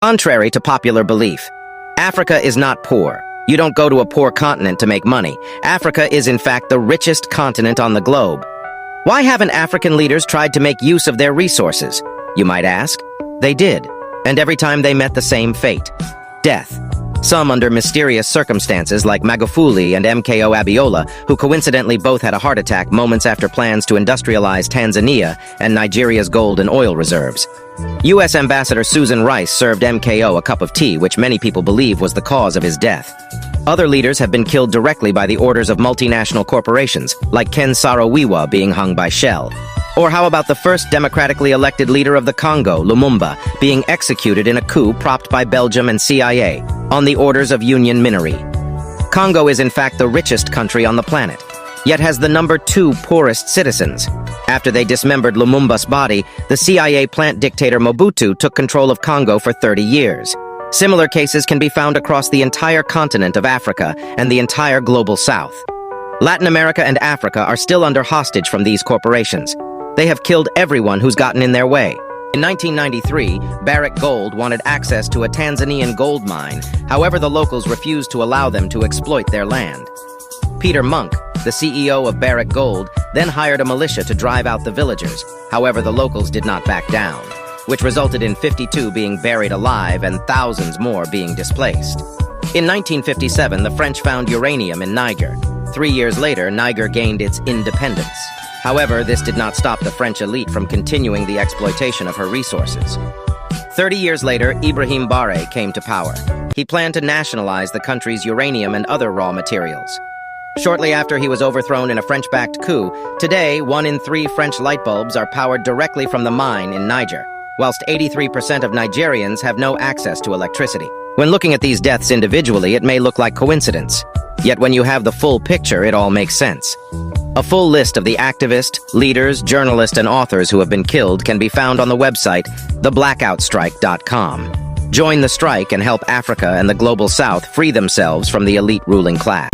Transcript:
Contrary to popular belief, Africa is not poor. You don't go to a poor continent to make money. Africa is in fact the richest continent on the globe. Why haven't African leaders tried to make use of their resources? You might ask. They did, and every time they met the same fate: death. Some under mysterious circumstances like Magufuli and MKO Abiola, who coincidentally both had a heart attack moments after plans to industrialize Tanzania and Nigeria's gold and oil reserves. U.S. Ambassador Susan Rice served MKO a cup of tea, which many people believe was the cause of his death. Other leaders have been killed directly by the orders of multinational corporations, like Ken Saro-Wiwa being hung by Shell. Or how about the first democratically elected leader of the Congo, Lumumba, being executed in a coup propped by Belgium and CIA, on the orders of Union Minnery? Congo is in fact the richest country on the planet, yet has the number 2 poorest citizens. After they dismembered Lumumba's body, the CIA plant dictator Mobutu took control of Congo for 30 years. Similar cases can be found across the entire continent of Africa and the entire global south. Latin America and Africa are still under hostage from these corporations. They have killed everyone who's gotten in their way. In 1993, Barrick Gold wanted access to a Tanzanian gold mine. However, the locals refused to allow them to exploit their land. Peter Monk, the CEO of Barrick Gold, then hired a militia to drive out the villagers. However, the locals did not back down, which resulted in 52 being buried alive and thousands more being displaced. In 1957, the French found uranium in Niger. 3 years later, Niger gained its independence. However, this did not stop the French elite from continuing the exploitation of her resources. 30 years later, Ibrahim Barre came to power. He planned to nationalize the country's uranium and other raw materials. Shortly after he was overthrown in a French-backed coup, today 1 in 3 French light bulbs are powered directly from the mine in Niger, whilst 83% of Nigerians have no access to electricity. When looking at these deaths individually, it may look like coincidence. Yet when you have the full picture, it all makes sense. A full list of the activists, leaders, journalists, and authors who have been killed can be found on the website theblackoutstrike.com. Join the strike and help Africa and the global south free themselves from the elite ruling class.